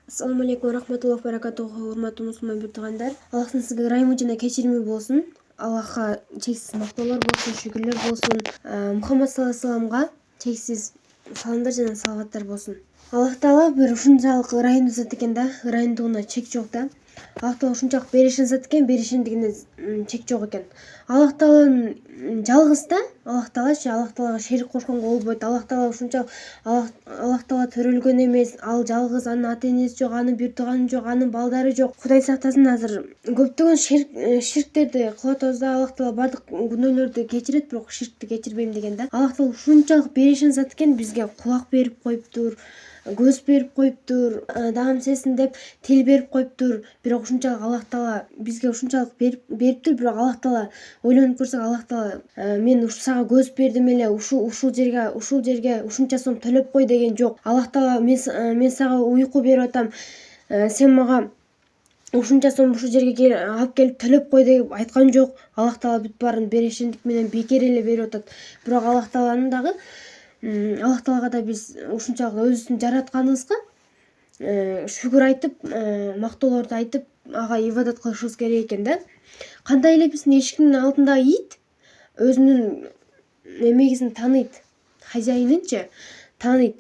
Ассаламу алейкум рахматуллахи баракатуху. Урматтуу мусулман биртугандар, Аллахтын сизге ырайымы жана кечирими болсун. Аллахка чексиз мактоолор болсун, шүгүрлөр болсун. Мухаммад саллаллаху алейхи вассаламга чексиз саламдар жана салаваттар болсун. Аллах таала бир ушунчалык ырайымдуу зат экен да, ырайымдуулугуна чек жок да. Аллах таала ушунчалык беришин зат экен, беришиндигине чек жок экен. Аллах тааланын жалгыз да, Аллах таалага шерик кошконго болбойт. Аллах таала ушунчалык Аллах таала төрөлгөн эмес, ал жалгыз, анын ата-энеси жок, анын бир тууганы жок, анын балдары жок. Кудай сактасын, азыр көптөгөн ширктерди кылып атабыз да. Аллах таала бардык күнөөлөрдү кечирет, бирок ширкти кечирбейм деген да. Аллах таала ушунчалык беришин зат экен, бизге кулак берип коюптур, көз берип коюптур, дагы эмсесин деп тил берип коюптур. Бирок ушунчалык Аллах таала бизге ушунчалык бериптир, бирок Аллах таала ойлонуп көрсөк, Аллах таала мен сага көз бердим эле, ушул жерге ушунча сом төлөп кой деген жок. Аллах таала мен сага уйку берип атам, сен мага ушунча сом ушул жерге алып келип төлөп кой деп айткан жок. Аллах таала бүт баарын беришиндик менен бекер эле берип атат. Бирок Аллах таалага да биз ушунчалык өзүбүздүн жаратканыбызга шүгүр айтып, мактоолорду айтып, ага ибадат кылышыбыз керек экен да. Кандай эле биздин эшиктин алдындагы ит өзүнүн эмегисин тааныйт, хозяинынчы тааныйт.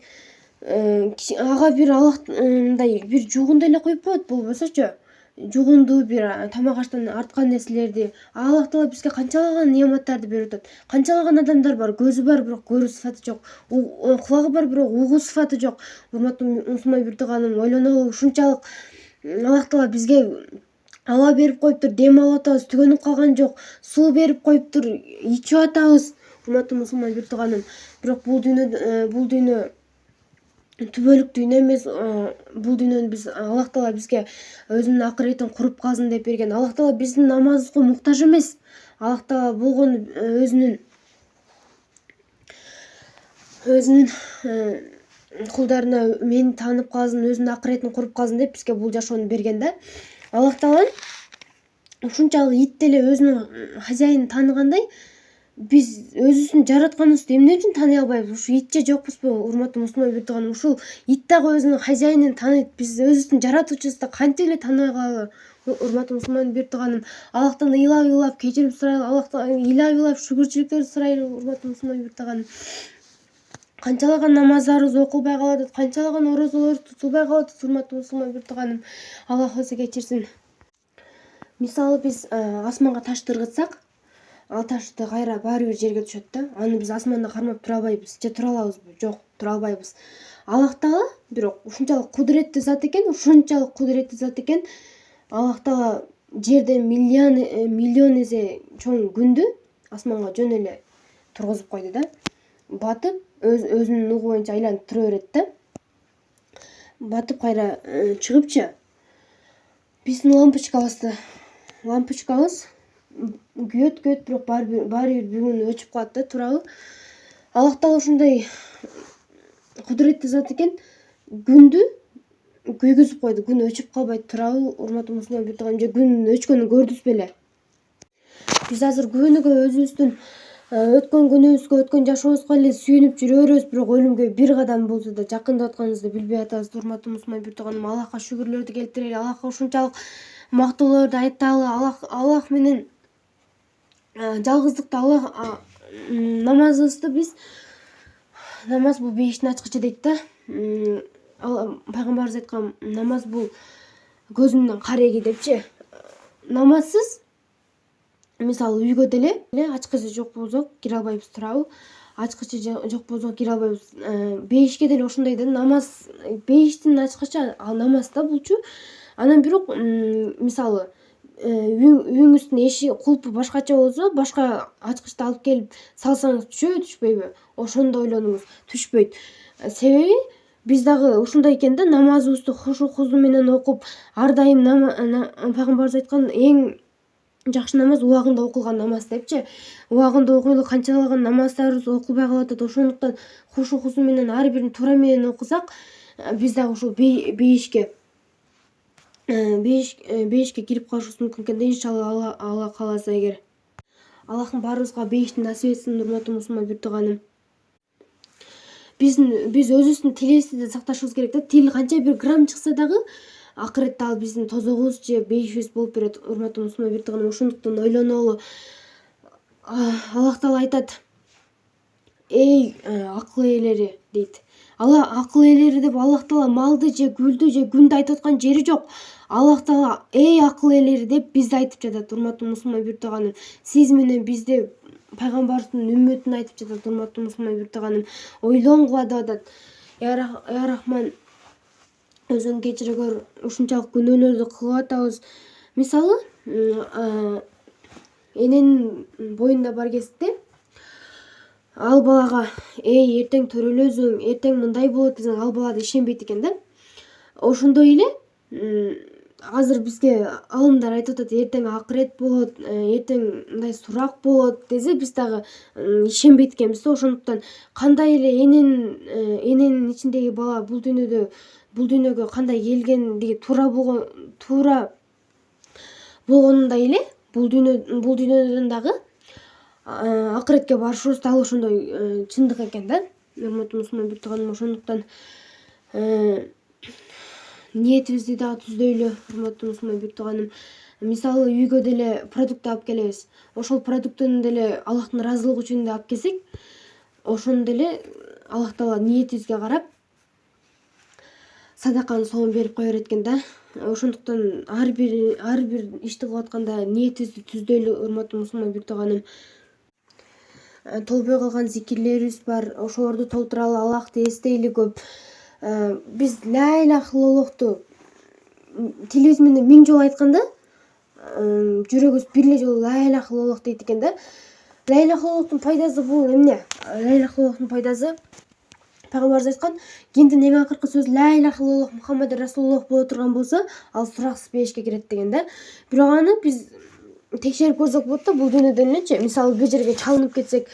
Ага бир Аллахтай бир жугунду эле коюп коет, болбосочу жугунду, бир тамак аштан арткан нерселерди. Аллах таала бизге канчалаган неаматтарды берип атат. Канчалаган адамдар бар, көзү бар, бирок көрүү сыфаты жок, кулагы бар, бирок угуу сыфаты жок. Урматтуу мусулман биртуганым, ойлонолу, ушунчалык Аллах таала бизге аба берип коюптур, дем алып атабыз, түгөнүп калган жок. Суу берип коюптур, ичип атабыз. Урматтуу мусулман биртуганым, бирок бул дүйнө түбөлүк дүйнө эмес. Бул дүйнөнү биз Аллах таала бизге өзүнүн акыретин куруп калсын деп берген. Аллах таала биздин намазыбызга муктаж эмес. Аллах таала болгону өзүнүн кулдарына мени таанып калсын, өзүнүн акыретин куруп калсын деп бизге бул жашоону берген да. Аллах таала ушунчалык ит деле өзүнүн хозяинин тааныгандай, биз өзүбүздүн жаратканыбызды эмне үчүн тааный албайбыз? Ушу ит же жокпузбу? Урматтуу мусулман биртуганым, ушул ит дагы өзүнүн хозяинин тааныйт. Биз өзүбүздүн жаратуучубузду кантип эле тааныбай калалы? Урматтуу мусулман биртуганым, Аллахтан ыйлап кечирим сурайлы, Аллахтан ыйлап шүгүрчүлүктөрдү сурайлы. Урматтуу мусулман биртуганым, канчалаган намаздарыбыз окулбай калып атат, канчалаган орозолор тутулбай калып атат. Урматтуу мусулман биртуганым, Аллах өзү кечирсин. Мисалы биз асманга ташты ыргытсак, ал ташты кайра баары бир жерге түшөт да. Аны биз асманда кармап тура албайбыз. Же тура алабызбы? Жок, тура албайбыз. Аллах таала бирок ушунчалык кудуреттүү зат экен, Аллах таала жерден миллион эсе чоң күндү асманга жөн эле тургузуп койду да. Батып, өзүнүн нугу боюнча айланып тура берет да. Батып кайра чыгыпчы, биздин лампочкабыз күйөт, бирок баары бир күнү өчүп калат да, туурабы? Аллах таала ушундай кудуреттүү зат экен, күндү күйгүзүп койду, күн өчүп калбайт, туурабы? Урматтуу мусулман биртуганым, же күн өчкөнүн көрдүңүз беле? Биз азыр күбөнүгө өзүбүздүн өткөн күнүбүзгө, өткөн жашообузга эле сүйүнүп жүрө беребиз, бирок өлүмгө бир кадам болсо да жакындап атканыбызды билбей атабыз. Урматтуу мусулман биртуганым, Аллахка шүгүрлөрдү келтирели, Аллахка ушунчалык мактоолорду айталы. Аллах менен жалгыздыкта намаз бул бейиштин ачкычы дейт да. Пайгамбарыбыз айткан, намаз бул көзүмдүн кареги депчи. Намазсыз, мисалы үйгө деле ачкычы жок болсо кире албайбыз, туурабы? Ачкычы жок болсо кире албайбыз. Бейишке деле ошондой да. Намаз бейиштин ачкычы, ал намаз да булчу. Анан бирок мисалы үйүңүздүн эшиги кулпу башкача болсо, башка ачкычты алып келип салсаңыз түшөбү, түшпөйбү? Ошондо ойлонуңуз, түшпөйт. Себеби биз дагы ушундай экен да, намазыбызды хушу менен окуп, ар дайым пайгамбарыбыз айткан, эң жакшы намаз убагында окулган намаз депчи. Убагында окуйлу, канчалаган намаздарыбыз окулбай калып атат. Ошондуктан хушу менен ар бирин туура менен окусак, биз дагы ушул бейишке кирип калышыбыз мүмкүн экен да, иншалла, Алла кааласа эгер. Аллахтын баарыбызга бейишти насип этсин. Урматтуу мусулман биртуганым, биз өзүбүздүн тилибизди да сакташыбыз керек да. Тил канча бир грамм чыкса дагы акыретте ал биздин тозогубуз же бейишибиз болуп берет. Урматтуу мусулман биrdиганым, ошондуктан ойлонолу. Аллах Таала айтат: эй акыл ээлери дейт. Акыл ээлери деп Аллах Таала малды же гүлдү же күндү айтып аткан жери жок. Аллах Таала эй акыл ээлери деп бизди айтып жатат. Урматтуу мусулман биrdиганым, сиз менен бизди пайгамбарыбыздын үммөтүн айтып жатат. Урматтуу мусулман биrdиганым, ойлонгула деп атат. Я Рахман, өзүң кечире көр, ушунчалык күнөөлөрдү кылып атабыз. Мисалы, эненин боюнда бар кезде ал балага эй эртең төрөлөсүң, эртең мындай болот десең, ал бала да ишенбейт экен да. Ошондой эле азыр бизге алымдар айтып атат, эртең акырет болот, эртең мындай сурак болот десе, биз дагы ишенбейт экенбиз да. Ошондуктан кандай эле эненин ичиндеги бала бул дүйнөгө кандай келгендиги туура болгонундай эле бул дүйнөдөн дагы акыретке барышыбыз дал ошондой чындык экен да. Урматтуу мусулман биrdиганым, ошондуктан ниетибизди дагы түздөйлү. Урматтуу мусулман биrdиганым, мисалы үйгө деле продукт алып келебиз. Ошол продуктун деле Аллахтын ыраазылыгы үчүн эле алып келсек, ошону деле Аллах Таала ниетибизге карап садаканын соңун берип кое берет экен да. Ошондуктан ар бир ишти кылып атканда ниетибизди түздөйлү. Урматтуу мусулман биrdиганым, толбой калган зикирлерибиз бар, ошолорду толтуралы, Аллахты эстейли көп. Биз ла илаха иллаллахту тилибиз менен 1000 жолу айтканда, жүрөгүбүз бир эле жолу ла илаха иллаллах дейт экен да. Ла илаха иллаллахтын пайдасы бул эмне? Ла илаха иллаллахтын пайдасы, пайгамбарыбыз айткан, кимдин эң акыркы сөзү ла илаха иллаллах Мухаммад расулуллах боло турган болсо, ал сураксыз бешикке кирет деген да. Бирок аны биз текшерип көрсөк болот да, бул дүйнөдөн элечи. Мисалы бир жерге чалынып кетсек,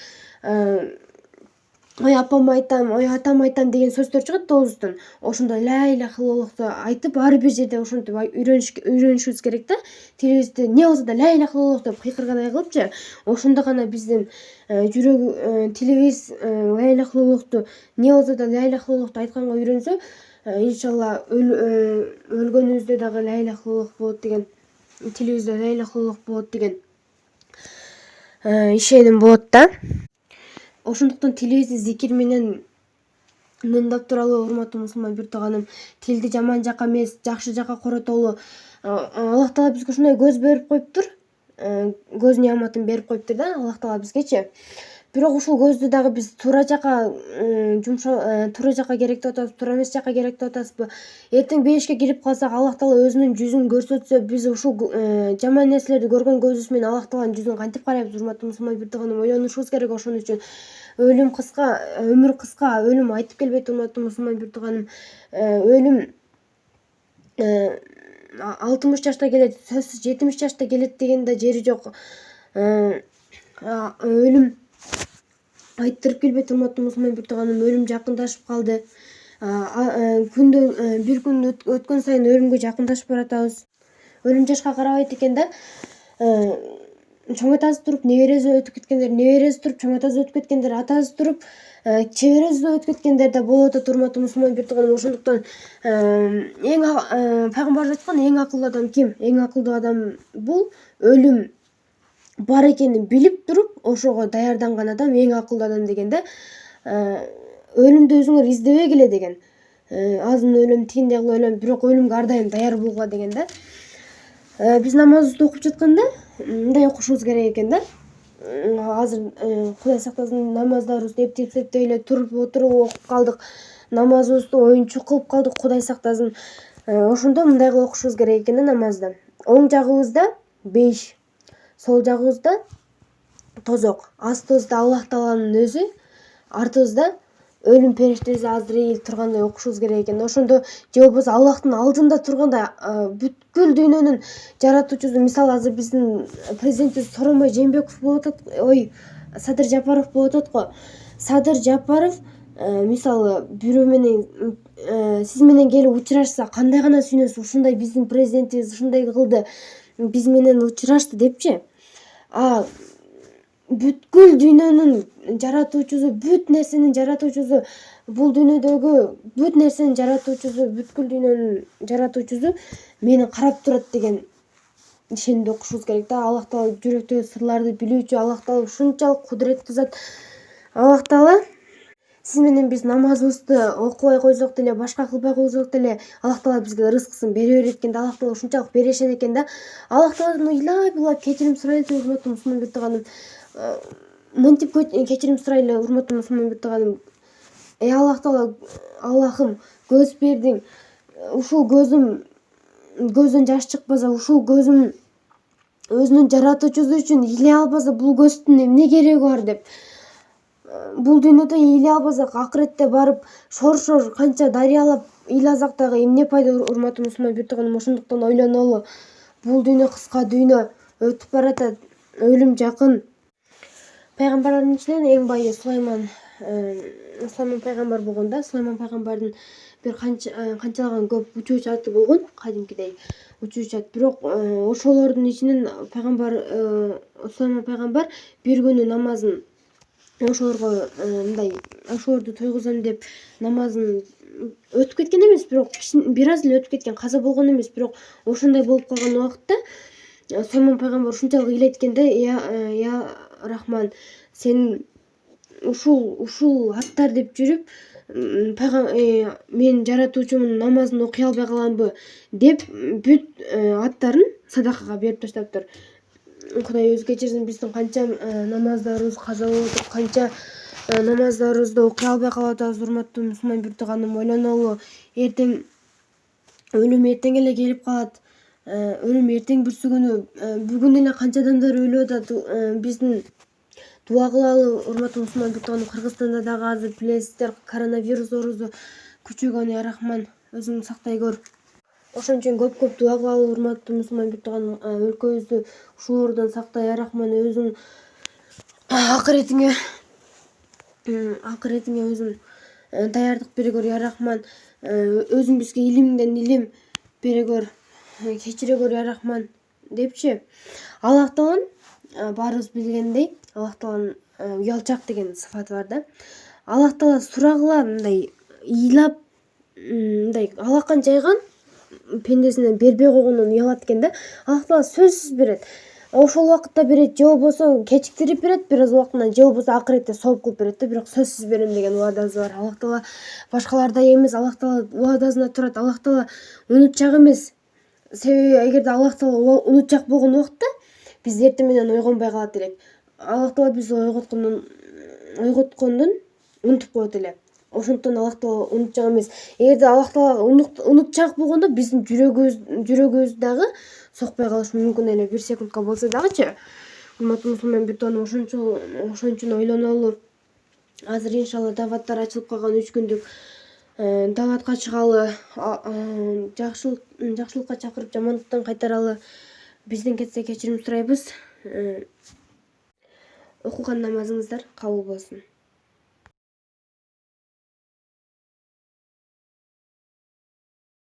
ой апам айтам, ой атам айтам деген сөздөр чыгат тобубуздан. Ошондо ла илаха иллаллахты айтып, ар бир жерде ошентип үйрөнүшүбүз керек да. Тилибизди эмне болсо да ла илаха иллаллах деп кыйкыргандай кылыпчы. Ошондо гана биздин тилибиз ла илаха иллаллахту эмне болсо да ла илаха иллаллахту айтканга үйрөнсө, иншалла өлгөнүбүздө дагы ла илаха иллаллах болот деген, тилибизде ла илаха иллаллах болот деген ишеним болот да. Ошондуктан тилибизди зикир менен үнөмдөп туралы. Урматтуу мусулман биrdиганым, тилди жаман жакка эмес, жакшы жакка коротолу. Аллах Таала бизге ушундай көз берип коюптур, көз неаматын берип коюптур да Аллах Таала бизгечи. Бирок ушул көздү дагы биз туура жакка керектеп атабыз, туура эмес жакка керектеп атабызбы? Эртең бейишке кирип калсак, Аллах Таала өзүнүн жүзүн көрсөтсө, биз ушул жаман нерселерди көргөн көзүбүз менен Аллах Тааланын жүзүн кантип карайбыз? Урматтуу мусулман биrdиганым, ойлонушубуз керек. Ошон үчүн өлүм кыска, өмүр кыска, өлүм айтып келбейт. Урматтуу мусулман биrdиганым, өлүм 60 жашта келет, сөзсүз 70 жашта келет деген да жери жок. Өлүм айттырып келбейт. Урматтуу мусулман биrdиганым, өлүм жакындашып калды. Бир күн өткөн сайын өлүмгө жакындашып баратабыз. Өлүм жашка карабайт экен да. Чоң атасы туруп, небереси өтүп кеткендер, небереси туруп, чоң атасы өтүп кеткендер, атасы туруп, чебереси өтүп кеткендер да болуп атат. Урматтуу мусулман биrdиганым, ошондуктан пайгамбарыбыз айткан, эң акылдуу адам ким? Эң акылдуу адам бул өлүм бар экенин билип туруп, ошого даярданган адам эң акылдуу адам деген да. Өлүмдү өзүңөр издебегиле деген. Азыр өлөм, тигиндей кылып өлөм, бирок өлүмгө ар дайым даяр болгула деген да. Биз намазыбызды окуп жатканда мындай окушубуз керек экен да. Азыр Кудай сактасын, намаздарыбызды эптеп эле туруп окуп калдык. Намазыбызды оюнчук кылып калдык, Кудай сактасын. Ошондо мындай кылып окушубуз керек экен да намазда. Оң жагыбызда бейиш, сол жагыбызда тозок, астыбызда Аллах Тааланын өзү, артыбызда өлүм периштеси Азраил тургандай окушубуз керек экен. Ошондо же болбосо Аллахтын алдында тургандай бүткүл дүйнөнүн жаратуучусу, мисалы азыр биздин президентибиз Сооронбай Жээнбеков болуп атат, Садыр Жапаров болуп атат го. Садыр Жапаров мисалы бирөө менен сиз менен келип учурашса кандай гана сүйүнөсүз, ушундай биздин президентибиз ушундай кылды, биз менен учурашты депчи. Бүткүл дүйнөнүн жаратуучусу, бүт нерсенин жаратуучусу бул дүйнөдөгү бүт нерсенин жаратуучусу, бүткүл дүйнөнүн жаратуучусу мени карап турат деген ишенимди окушубуз керек да. Аллах Таала жүрөктөгү сырларды билүүчү, Аллах Таала ушунчалык кудуреттүү зат. Аллах Таала сиз менен биз намазыбызды окубай койсок деле, башка кылбай койсок деле, Аллах Таала бизге рызкысын бере берет экен да. Аллах Таала ушунчалык берешен экен да. Аллах Тааладан ыйлап кечирим сурайлы, урматтуу мусулман бектаганым. Мынтип кечирим сурайлы, урматтуу мусулман бектаганым. Эй Аллах Таала, Аллахым, көз бердиң. Ушул көздөн жаш чыкпаса, ушул көзүм өзүнүн жаратуучусу үчүн илей албаса, бул көздүн эмне кереги бар деп. Бул дүйнөдө илей албасак, акыретте барып шор канча дарыялап ыйласак дагы эмне пайда, урматтуу мусулман бектаганым. Ошондуктан ойлонолу. Бул дүйнө кыска дүйнө, өтүп баратат, өлүм жакын. Пайгамбарлардын ичинен эң байы Сулайман пайгамбар болгон да. Сулайман пайгамбардын бир канчалаган көп учуучу аты болгон, кадимкидей учуучу ат. Бирок ошолордун ичинен Сулайман пайгамбар бир күнү намазын ошолорго ошолорду тойгузам деп намазын өтүп кеткен эмес, бирок бир аз эле өтүп кеткен, каза болгон эмес, бирок ошондой болуп калган убакытта Сулайман пайгамбар ушунчалык ыйлайт экен да: я Рахман, сен ушул аттар деп жүрүп мен жаратуучумун намазын окуй албай каламбы деп бүт аттарын садакага берип таштаптыр. Кудай өзү кечирсин, биздин канча намаздарыбыз каза болуп атат, канча намаздарыбызды окуй албай калып атабыз. Урматтуу мусулман бектаганым, ойлонолу. Эртең өлүм эртең эле келип калат. Өлүм эртең бүрсүгүнү. Бүгүн эле канча адамдар өлүп атат. Биздин дуа кылалы, урматтуу мусулман бектаганым. Кыргызстанда дагы азыр билесиздер, коронавирус оорусу күчөгөн. Я Рахман, өзүң сактай көр. Ошон үчүн көп дуа кылалы, урматтуу мусулман бектаганым. Өлкөбүздү ушул оорудан сакта, Я Рахман. Өзүң акыретиңе өзүң даярдык бере көр, Я Рахман. Өзүң бизге илимден илим бере көр, кечире көр, Я Рахман депчи. Аллах Тааланын баарыбыз билгендей, Аллах Тааланын уялчак деген сыфаты бар да. Аллах Таала сурагыла мындай ыйлап, мындай алакан жайган пендесине бербей койгондон уялат экен да. Аллах Таала сөзсүз берет. Ошол убакытта берет, же болбосо кечиктирип берет бир аз убактынан, же болбосо акыретте сооп кылып берет да, бирок сөзсүз берем деген уадасы бар. Аллах Таала башкалардай эмес, Аллах Таала уадасына турат. Аллах Таала унутчак эмес. Себеби эгерде Аллах Таала унутчак болгон убакта биз эртең менен ойгонбой калат элек. Аллах Таала бизди ойготкондон унутуп коет эле. Ошондуктан Аллах Таала унутчак эмес. Эгерде Аллах Таала унутчак болгондо биздин жүрөгүбүз дагы сокпой калышы мүмкүн эле, бир секундка болсо дагычы. Урматтуу мусулман бектаганым, ошон үчүн ойлонолу. Азыр иншалла даваттар ачылып калган, 3 күндүк даватка чыгалы, жакшылыкка чакырып, жамандыктан кайтаралы. Бизден кетсе кечирим сурайбыз. Окуган намазыңыздар кабыл болсун.